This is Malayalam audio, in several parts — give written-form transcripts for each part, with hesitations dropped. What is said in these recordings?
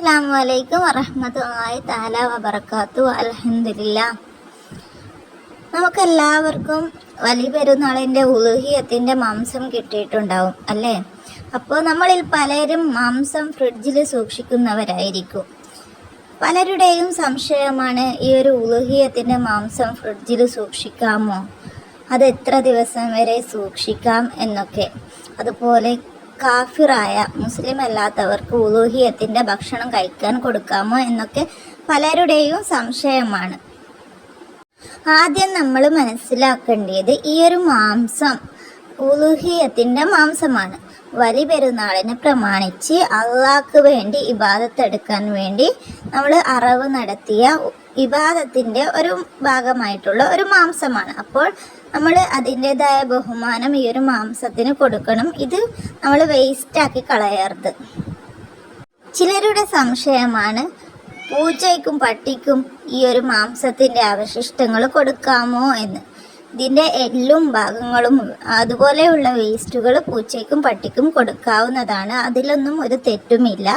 അസ്സലാമു അലൈക്കും വറഹ്മത്തുള്ളാഹി തആല വബറകാതുഹു. അൽഹംദുലില്ലാ. നമുക്കെല്ലാവർക്കും വലിയ പെരുന്നാളിൻ്റെ ഉളുഹിയത്തിൻ്റെ മാംസം കിട്ടിയിട്ടുണ്ടാവും അല്ലേ? അപ്പോൾ നമ്മളിൽ പലരും മാംസം ഫ്രിഡ്ജിൽ സൂക്ഷിക്കുന്നവരായിരിക്കും. പലരുടെയും സംശയമാണ്, ഈ ഒരു ഉളുഹിയത്തിൻ്റെ മാംസം ഫ്രിഡ്ജിൽ സൂക്ഷിക്കാമോ, അത് എത്ര ദിവസം വരെ സൂക്ഷിക്കാം എന്നൊക്കെ. അതുപോലെ കാഫിറായ മുസ്ലിം അല്ലാത്തവർക്ക് ഉലൂഹിയത്തിൻ്റെ ഭക്ഷണം കഴിക്കാൻ കൊടുക്കാമോ എന്നൊക്കെ പലരുടെയും സംശയമാണ്. ആദ്യം നമ്മൾ മനസ്സിലാക്കേണ്ടത്, ഈ ഒരു മാംസം ഉലൂഹിയത്തിൻ്റെ മാംസമാണ്. വലിയ പെരുന്നാളിനെ പ്രമാണിച്ച് അള്ളാഹ്ക്ക് വേണ്ടി ഇബാദത്തെടുക്കാൻ വേണ്ടി നമ്മൾ അറവ് നടത്തിയ ഇബാദത്തിൻ്റെ ഒരു ഭാഗമായിട്ടുള്ള ഒരു മാംസമാണ്. അപ്പോൾ നമ്മൾ അതിൻ്റേതായ ബഹുമാനം ഈ ഒരു മാംസത്തിന് കൊടുക്കണം. ഇത് നമ്മൾ വേസ്റ്റാക്കി കളയരുത്. ചിലരുടെ സംശയമാണ്, പൂച്ചയ്ക്കും പട്ടിക്കും ഈ ഒരു മാംസത്തിൻ്റെ അവശിഷ്ടങ്ങൾ കൊടുക്കാമോ എന്ന്. ഇതിൻ്റെ എല്ലും ഭാഗങ്ങളും അതുപോലെയുള്ള വേസ്റ്റുകൾ പൂച്ചയ്ക്കും പട്ടിക്കും കൊടുക്കാവുന്നതാണ്. അതിലൊന്നും ഒരു തെറ്റുമില്ല.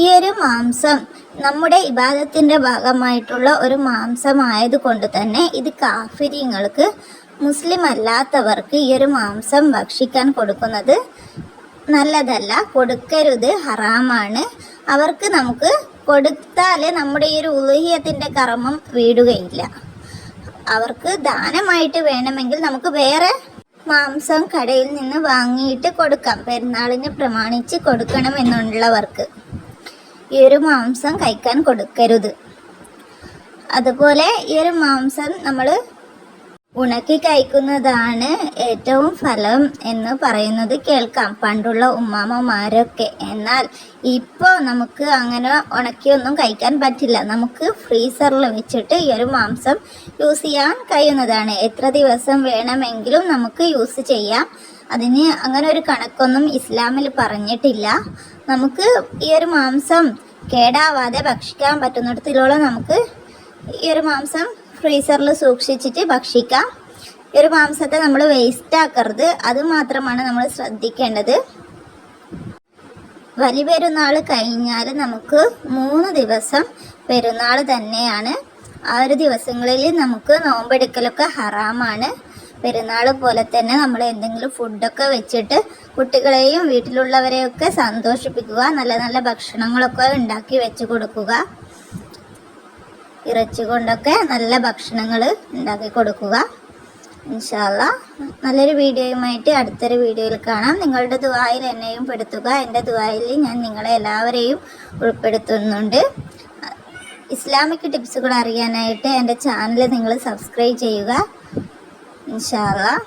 ഈ ഒരു മാംസം നമ്മുടെ ഇബാദത്തിൻ്റെ ഭാഗമായിട്ടുള്ള ഒരു മാംസമായതുകൊണ്ട് തന്നെ ഇത് കാഫിര്യങ്ങൾക്ക്, മുസ്ലിം അല്ലാത്തവർക്ക് ഈ ഒരു മാംസം ഭക്ഷിക്കാൻ കൊടുക്കുന്നത് നല്ലതല്ല, കൊടുക്കരുത്, ഹറാമാണ്. അവർക്ക് നമുക്ക് കൊടുത്താൽ നമ്മുടെ ഈ ഒരു ഉലൂഹിയത്തിൻ്റെ കർമ്മം വീടുകയില്ല. അവർക്ക് ദാനമായിട്ട് വേണമെങ്കിൽ നമുക്ക് വേറെ മാംസം കടയിൽ നിന്ന് വാങ്ങിയിട്ട് കൊടുക്കാം. പെരുന്നാളിനെ പ്രമാണിച്ച് കൊടുക്കണമെന്നുള്ളവർക്ക് ഈ ഒരു മാംസം കഴിക്കാൻ കൊടുക്കരുത്. അതുപോലെ ഈ ഒരു മാംസം നമ്മൾ ഉണക്കി കഴിക്കുന്നതാണ് ഏറ്റവും ഫലം എന്ന് പറയുന്നത് കേൾക്കാം പണ്ടുള്ള ഉമ്മാമ്മമാരൊക്കെ. എന്നാൽ ഇപ്പോൾ നമുക്ക് അങ്ങനെ ഉണക്കിയൊന്നും കഴിക്കാൻ പറ്റില്ല. നമുക്ക് ഫ്രീസറിൽ വെച്ചിട്ട് ഈ ഒരു മാംസം യൂസ് ചെയ്യാൻ കഴിയുന്നതാണ്. എത്ര ദിവസം വേണമെങ്കിലും നമുക്ക് യൂസ് ചെയ്യാം. അതിന് അങ്ങനെ ഒരു കണക്കൊന്നും ഇസ്ലാമിൽ പറഞ്ഞിട്ടില്ല. നമുക്ക് ഈ ഒരു മാംസം കേടാവാതെ ഭക്ഷിക്കാൻ പറ്റുന്നിടത്തോളം നമുക്ക് ഈ ഒരു മാംസം ഫ്രീസറിൽ സൂക്ഷിച്ചിട്ട് ഭക്ഷിക്കാം. ഈ ഒരു മാംസത്തെ നമ്മൾ വേസ്റ്റ് ആക്കരുത്. അത് മാത്രമാണ് നമ്മൾ ശ്രദ്ധിക്കേണ്ടത്. വലിയ പെരുന്നാൾ കഴിഞ്ഞാൽ നമുക്ക് 3 ദിവസം പെരുന്നാൾ തന്നെയാണ്. ആ ഒരു ദിവസങ്ങളിൽ നമുക്ക് നോമ്പെടുക്കലൊക്കെ ഹറാമാണ്. പെരുന്നാൾ പോലെ തന്നെ നമ്മൾ എന്തെങ്കിലും ഫുഡൊക്കെ വെച്ചിട്ട് കുട്ടികളെയും വീട്ടിലുള്ളവരെയൊക്കെ സന്തോഷിപ്പിക്കുക. നല്ല നല്ല ഭക്ഷണങ്ങളൊക്കെ ഉണ്ടാക്കി വെച്ച് കൊടുക്കുക. ഇറച്ചി കൊണ്ടൊക്കെ നല്ല ഭക്ഷണങ്ങൾ ഉണ്ടാക്കി കൊടുക്കുക. ഇൻഷാ അല്ലാഹ് നല്ലൊരു വീഡിയോയുമായിട്ട് അടുത്തൊരു വീഡിയോയിൽ കാണാം. നിങ്ങളുടെ ദുആയിൽ എന്നെയും പെടുത്തുക. എൻ്റെ ദുആയിൽ ഞാൻ നിങ്ങളെ എല്ലാവരെയും ഉൾപ്പെടുത്തുന്നുണ്ട്. ഇസ്ലാമിക് ടിപ്സുകൾ അറിയാനായിട്ട് എൻ്റെ ചാനൽ നിങ്ങൾ സബ്സ്ക്രൈബ് ചെയ്യുക. ഇൻഷാ അല്ലാഹ്.